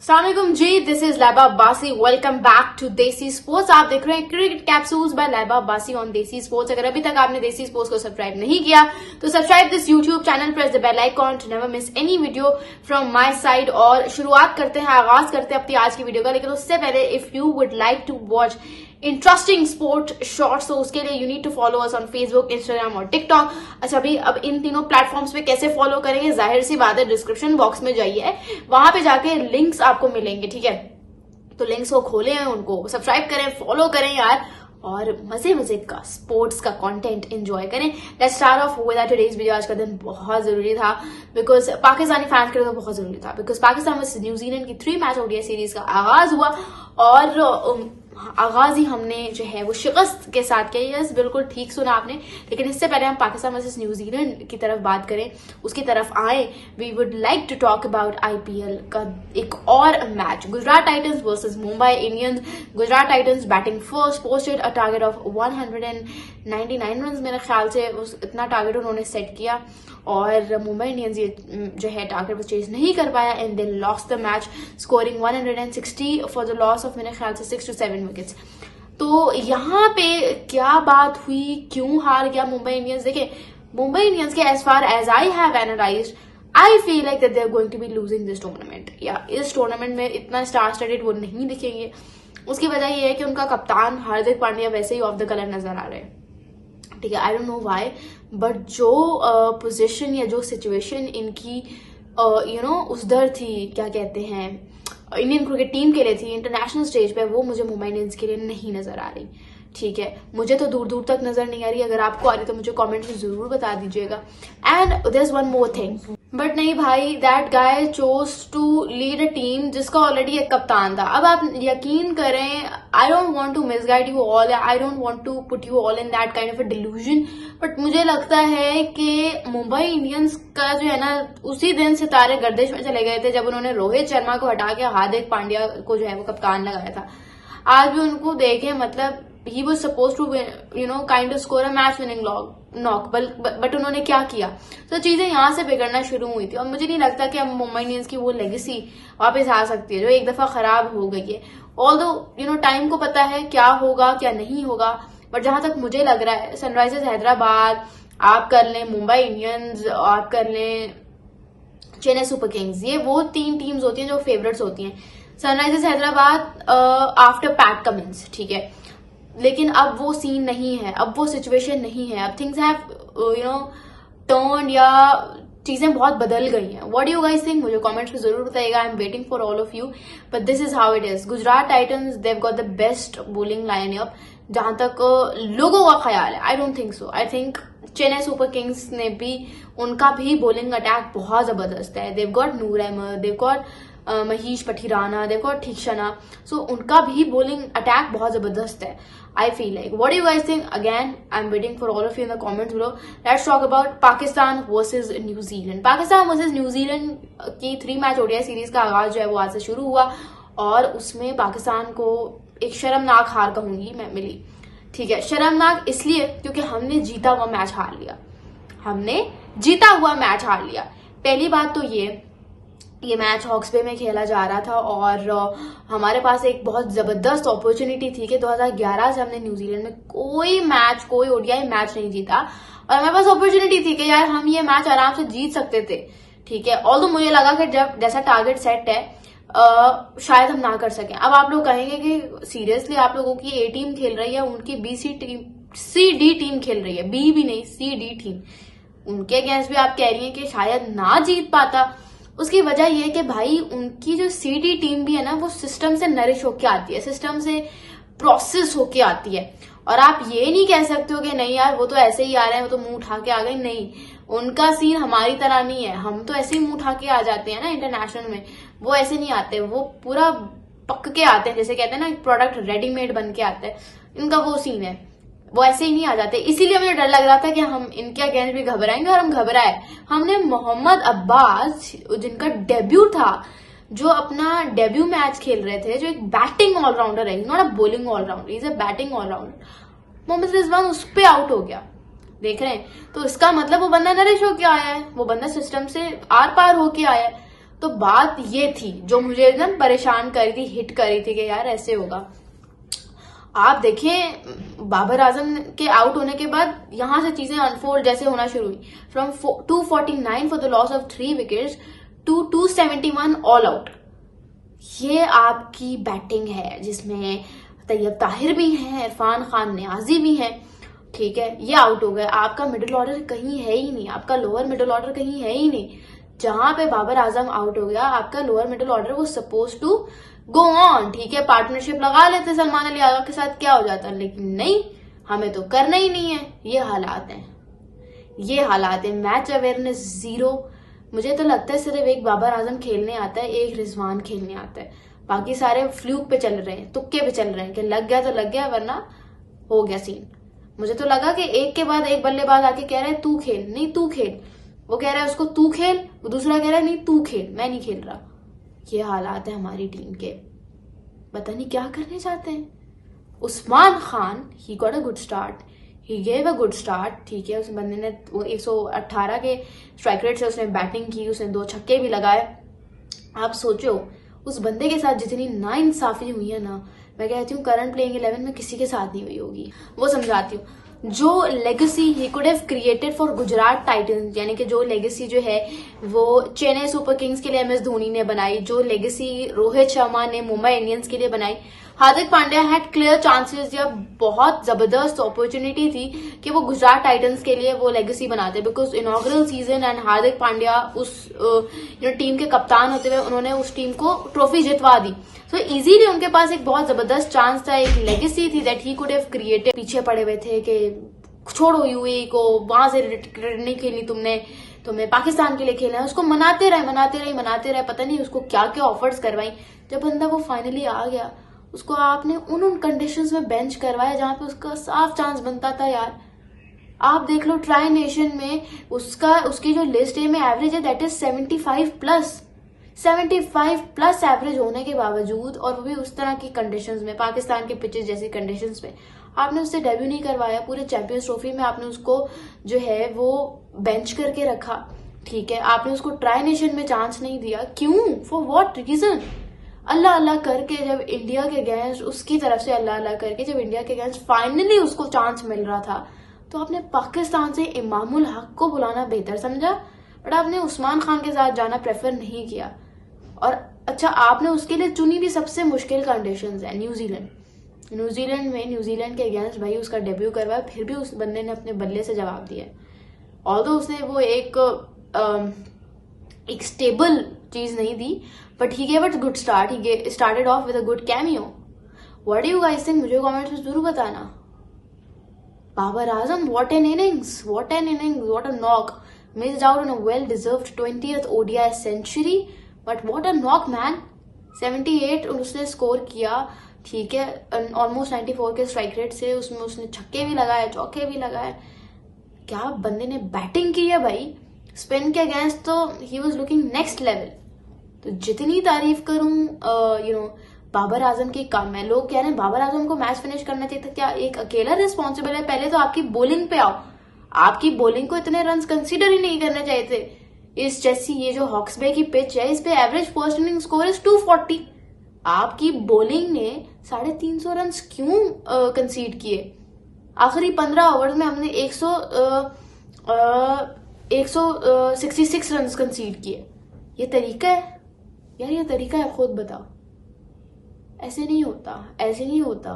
अस्सलामुअलैकुम जी, this is Laiba Abbasi. Welcome back to Desi Sports. आप देख रहे हैं cricket capsules by Laiba Abbasi on Desi Sports. अगर अभी तक आपने देसी स्पोर्ट्स को सब्सक्राइब नहीं किया तो subscribe this YouTube channel, press the bell icon to never miss any video from my side. और शुरुआत करते हैं, आगाज करते हैं अपनी आज की वीडियो का। लेकिन उससे पहले if you would like to watch interesting sport shorts तो उसके लिए you need to follow us on Facebook, Instagram और टिकटॉक। अच्छा भाई, अब इन तीनों प्लेटफॉर्म्स पे कैसे फॉलो करेंगे? जाहिर सी बात है, डिस्क्रिप्शन बॉक्स में जाइए, वहां पे जाके लिंक्स आपको मिलेंगे, ठीक है? तो लिंक्स को खोलें, उनको सब्सक्राइब करें, फॉलो करें यार, और मजे मजे का स्पोर्ट्स का कंटेंट एंजॉय करें। Let's start of with today's video. आज का दिन बहुत जरूरी था बिकॉज पाकिस्तानी फैंस के लिए तो बहुत जरूरी था, बिकॉज पाकिस्तान वर्सेस न्यूजीलैंड की 3 मैच ओडीआई सीरीज का आगाज हुआ और आगाज ही हमने जो है वो शिकस्त के साथ किया। यस, बिल्कुल ठीक सुना आपने। लेकिन इससे पहले हम पाकिस्तान वर्सेस न्यूजीलैंड की तरफ बात करें, उसकी तरफ आए, we would like to talk about IPL का एक और match, Gujarat Titans versus Mumbai Indians. Gujarat Titans batting first, posted a target of 199 run, मेरे ख्याल से इतना टारगेट उन्होंने सेट किया, और मुंबई इंडियंस ये जो है टारगेट वो चेज नहीं कर पाया and they lost the match, scoring 160 for the loss of मेरे ख्याल से 6 to 7 विकेट्स। तो यहाँ पे क्या बात हुई, क्यों हार गया मुंबई इंडियंस? देखिए, मुंबई इंडियंस के as far as I have analysed, I feel like that they are going to be losing this tournament, या इस टूर्नामेंट में इतना स्टार स्टडेड वो नहीं दिखेंगे। उसकी वजह यह है कि उनका कप्तान हार्दिक पांड्या वैसे ही ऑफ द कलर नजर आ रहे हैं, ठीक है? I don't know why, but जो पोजीशन या जो सिचुएशन इनकी उधर थी, क्या कहते हैं, इंडियन क्रिकेट टीम के लिए थी इंटरनेशनल स्टेज पे, वो मुझे मुंबई इंडियंस के लिए नहीं नजर आ रही, ठीक है? मुझे तो दूर दूर तक नजर नहीं आ रही। अगर आपको आ रही तो मुझे कमेंट में जरूर बता दीजिएगा। And there is one more thing, but नहीं भाई, that guy chose to lead a team जिसका ऑलरेडी एक कप्तान था। अब आप यकीन करें, I don't want to misguide you all, I don't want to put you all in that kind of a delusion, but मुझे लगता है कि मुंबई इंडियंस का जो है ना, उसी दिन सितारे गर्दिश में चले गए थे जब उन्होंने रोहित शर्मा को हटा के हार्दिक पांड्या को जो है वो कप्तान लगाया था। आज भी उनको देखें, मतलब he was supposed to kind of score a match winning knock, but उन्होंने क्या किया? तो चीजें यहाँ से बिगड़ना शुरू हुई थी, और मुझे नहीं लगता कि अब मुंबई इंडियंस की वो लेगेसी वापस आ सकती है जो एक दफा खराब हो गई है। ऑल्दो टाइम को पता है क्या होगा क्या नहीं होगा, बट जहां तक मुझे लग रहा है, सनराइजर्स हैदराबाद आप कर लें, मुंबई इंडियंस आप कर लें, चेन्नई सुपर किंग्स, ये वो 3 टीम्स होती हैं जो फेवरेट्स होती हैं। Sunrisers Hyderabad after PAT Cummins, ठीक है? लेकिन अब वो सीन नहीं है, अब वो सिचुएशन नहीं है, अब थिंग्स हैव टर्न, या चीजें बहुत बदल गई हैं। What do you guys think? मुझे कमेंट्स में जरूर बताइएगा। I am waiting for all of you, but this is how it is. Gujarat Titans, they have got the best bowling lineup जहां तक लोगों का ख्याल है। I don't think so. I think Chennai super Kings ने भी, उनका भी बॉलिंग अटैक बहुत जबरदस्त है। देव गॉट नूर अहमद, देव गॉट महीश पठीराना, देखो ठीकशना, सो उनका भी बॉलिंग अटैक बहुत जबरदस्त है। आई feel like, what do you guys think? Again I am waiting for all of you in the comments below. Let's talk about Pakistan versus New Zealand. Pakistan versus New Zealand की 3 मैच ओडीआई सीरीज का आगाज जो है वो आज से शुरू हुआ, और उसमें पाकिस्तान को एक शर्मनाक हार कहूंगी मैं मिली, ठीक है? शर्मनाक इसलिए क्योंकि हमने जीता हुआ मैच हार लिया, हमने जीता हुआ मैच हार लिया। पहली बात तो ये मैच हॉक्स बे में खेला जा रहा था, और हमारे पास एक बहुत जबरदस्त अपॉर्चुनिटी थी कि 2011 से हमने न्यूजीलैंड में कोई ओडीआई मैच नहीं जीता, और हमारे पास अपॉर्चुनिटी थी कि यार हम ये मैच आराम से जीत सकते थे, ठीक है? ऑल्दो मुझे लगा कि जब जैसा टारगेट सेट है शायद हम ना कर सकें। अब आप लोग कहेंगे कि सीरियसली आप लोगों की ए टीम खेल रही है, उनकी सी डी टीम खेल रही है, बी भी नहीं, सी डी टीम, उनके अगेंस्ट भी आप कह रही हैं कि शायद ना जीत पाता। उसकी वजह यह है कि भाई उनकी जो सीडी टीम भी है ना, वो सिस्टम से नरिश होके आती है, सिस्टम से प्रोसेस होके आती है, और आप ये नहीं कह सकते हो कि नहीं यार वो तो ऐसे ही आ रहे हैं, वो तो मुंह उठा के आ गए। नहीं, उनका सीन हमारी तरह नहीं है, हम तो ऐसे ही मुंह उठा के आ जाते हैं ना इंटरनेशनल में, वो ऐसे नहीं आते, वो पूरा पक के आते हैं, जैसे कहते हैं ना प्रोडक्ट रेडीमेड बन के आता है, इनका वो सीन है, वो ऐसे ही नहीं आ जाते। इसीलिए मुझे डर लग रहा था कि हम इनके अगेंस्ट भी घबराएंगे, और हम घबराए। हमने मोहम्मद अब्बास, जिनका डेब्यू था, जो अपना डेब्यू मैच खेल रहे थे, जो एक बैटिंग ऑलराउंडर है, not a bowling allrounder, is a batting allrounder, Mohammad Rizwan उस पर आउट हो गया, देख रहे हैं? तो इसका मतलब वो बंदा नरिश होके आया है, वो बंदा सिस्टम से आर पार होके आया है। तो बात ये थी जो मुझे एकदम परेशान कर रही थी, हिट कर रही थी कि यार ऐसे होगा। आप देखें बाबर आजम के आउट होने के बाद यहां से चीजें अनफोल्ड जैसे होना शुरू हुई। From 249 for the loss of 3 wickets to 271 all out. ये आपकी बैटिंग है जिसमें तैयब ताहिर भी हैं, इरफान खान नियाजी भी हैं, ठीक है। ये आउट हो गए, आपका मिडिल ऑर्डर कहीं है ही नहीं, आपका लोअर मिडिल ऑर्डर कहीं है ही नहीं। जहां पे बाबर आजम आउट हो गया, आपका लोअर मिडिल ऑर्डर वो सपोज टू गो ऑन, ठीक है, पार्टनरशिप लगा लेते सलमान अली यादव के साथ, क्या हो जाता, लेकिन नहीं, हमें तो करना ही नहीं है। ये हालात हैं, ये हालात है। Match awareness zero. मुझे तो लगता है सिर्फ एक बाबर आजम खेलने आता है, एक रिजवान खेलने आता है, बाकी सारे फ्लूक पे चल रहे हैं, तुक्के पे चल रहे हैं कि लग गया तो लग गया, वरना हो गया सीन। मुझे तो लगा कि एक के बाद एक बल्लेबाज आके कह रहा है तू खेल, नहीं तू खेल, वो कह रहा है उसको तू खेल, वो दूसरा कह रहा है नहीं तू खेल, मैं नहीं खेल रहा। ये हालात है हमारी टीम के, पता नहीं क्या करने चाहते हैं। Usman Khan he got a good start, he gave a good start, ठीक है। उस बंदे ने 118 के स्ट्राइक रेट से उसने बैटिंग की, उसने 2 छक्के भी लगाए। आप सोचो उस बंदे के साथ जितनी नाइंसाफी हुई है ना, मैं कहती हूँ करंट प्लेइंग 11 में किसी के साथ नहीं हुई होगी। वो समझाती हूँ, जो legacy he could have created for Gujarat Titans, यानी कि जो लेगेसी जो है वो चेन्नई सुपर किंग्स के लिए MS धोनी ने बनाई, जो लेगेसी रोहित शर्मा ने मुंबई इंडियंस के लिए बनाई, Hardik Pandya had clear chances, या बहुत जबरदस्त अपॉर्चुनिटी थी कि वो गुजरात टाइटंस के लिए वो लेगेसी बनाते, because inaugural season and Hardik Pandya उस टीम के कप्तान होते हुए उन्होंने उस टीम को ट्रॉफी जितवा दी। सो इजीली उनके पास एक बहुत जबरदस्त चांस था, एक लेगेसी थी that he could have created. पीछे पड़े हुए थे कि छोड़ो यूएई को, वहां से क्रिकेट नहीं खेली तुमने, तुम्हें पाकिस्तान के लिए खेलना है। उसको मनाते रहे, पता नहीं उसको क्या क्या ऑफर्स करवाई। जब बंदा वो फाइनली आ गया, उसको आपने उन कंडीशंस में बेंच करवाया जहां पे उसका साफ चांस बनता था। यार आप देख लो ट्राई नेशन में उसकी जो लिस्ट ए में एवरेज है दैट इज 75 प्लस एवरेज होने के बावजूद, और वो भी उस तरह की कंडीशंस में, पाकिस्तान के पिचेस जैसी कंडीशंस में, आपने उससे डेब्यू नहीं करवाया। पूरे चैंपियंस ट्रॉफी में आपने उसको जो है वो बेंच करके रखा, ठीक है। आपने उसको ट्राई नेशन में चांस नहीं दिया, क्यों, फॉर व्हाट रीजन? अल्लाह अल्लाह करके जब इंडिया के अगेंस्ट, उसकी तरफ से अल्लाह अल्लाह करके जब इंडिया के अगेंस्ट फाइनली उसको चांस मिल रहा था, तो आपने पाकिस्तान से इमामुल हक को बुलाना बेहतर समझा, बट आपने उस्मान खान के साथ जाना प्रेफर नहीं किया। और अच्छा, आपने उसके लिए चुनी भी सबसे मुश्किल कंडीशंस है न्यूजीलैंड में, न्यूजीलैंड के अगेंस्ट भाई उसका डेब्यू करवाया, फिर भी उस बंदे ने अपने बल्ले से जवाब दिया। ऑल्दो उसने वो एक स्टेबल चीज नहीं दी, but he gave it good start, he started off with a good cameo. What do you guys think, मुझे कमेंट्स में जरूर बताना। Babar Azam, what an innings, what a knock, missed out on a well deserved 20th ODI century, but what a knock man. 78 उसने score किया, ठीक है, almost 94 के strike rate से, उसमें उसने छक्के भी लगाए, चौके भी लगाए। क्या बंदे ने बैटिंग की है भाई, स्पिन के अगेंस्ट तो he was looking next level. तो जितनी तारीफ करूं बाबर आजम की कम है। लोग कह रहे हैं बाबर आजम को मैच फिनिश करना चाहिए था, क्या एक अकेला रिस्पॉन्सिबल है? पहले तो आपकी बॉलिंग पे आओ, आपकी बॉलिंग को इतने रन कंसीडर ही नहीं करने चाहिए थे। इस जैसी ये जो हॉक्सबे की पिच है, इस पे average first inning score is 240। आपकी बॉलिंग ने 350 रन क्यों कंसीड किए? आखिरी 15 ओवर्स में हमने 166 रन कंसीड किए। ये तरीका है यार, ये तरीका है? खुद बताओ। ऐसे नहीं होता।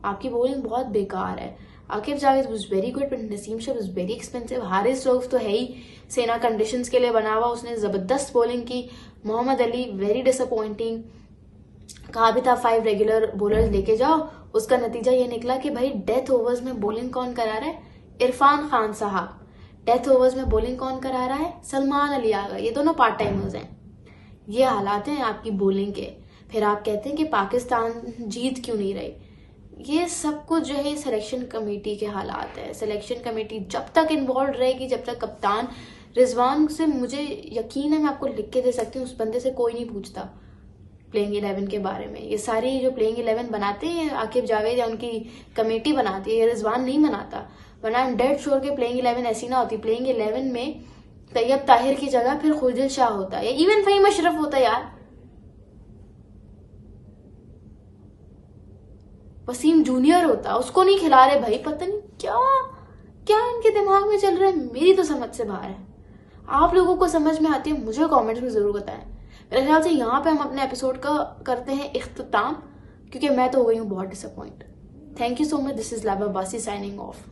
आपकी बॉलिंग बहुत बेकार है। Aqib Javed was very good, but Naseem Shah was very expensive. Haris Rauf तो है ही सेना कंडीशंस के लिए बना हुआ, उसने जबरदस्त बॉलिंग की। Mohammad Ali very disappointing. कहा भी था 5 रेगुलर बॉलर्स लेके जाओ, उसका नतीजा ये निकला कि भाई डेथ ओवर्स में बॉलिंग कौन करा रहा है? इरफान खान साहब। डेथ ओवर्स में बॉलिंग कौन करा रहा है? सलमान अली आगा। ये दोनों पार्ट टाइमर्स हैं। ये हालात हैं आपकी बॉलिंग के। फिर आप कहते हैं कि पाकिस्तान जीत क्यों नहीं रही? ये सब कुछ जो है सिलेक्शन कमेटी के हालात है। सिलेक्शन कमेटी जब तक इन्वॉल्व रहेगी, जब तक कप्तान रिजवान से, मुझे यकीन है मैं आपको लिख के दे सकती हूँ, उस बंदे से कोई नहीं पूछता प्लेइंग 11 के बारे में। ये सारी जो प्लेइंग 11 बनाते हैं आकिब जावेद या उनकी कमेटी बनाती है, ये रिजवान नहीं बनाता। वरना आई एम डेड श्योर कि प्लेइंग 11 ऐसी ना होती। प्लेइंग 11 में तैयब ताहिर की जगह फिर खुर्दिल शाह होता या इवन फहीम अशरफ होता यार, वसीम जूनियर होता, उसको नहीं खिला रहे भाई। पता नहीं क्या क्या इनके दिमाग में चल रहा है, मेरी तो समझ से बाहर है। आप लोगों को समझ में आती है मुझे कमेंट्स में जरूर बताएं। मेरे ख्याल से यहाँ पे हम अपने एपिसोड का करते हैं इख्तिताम, क्योंकि मैं तो हो गई हूँ बहुत disappoint. Thank you so much. This is Laiba बासी साइनिंग ऑफ।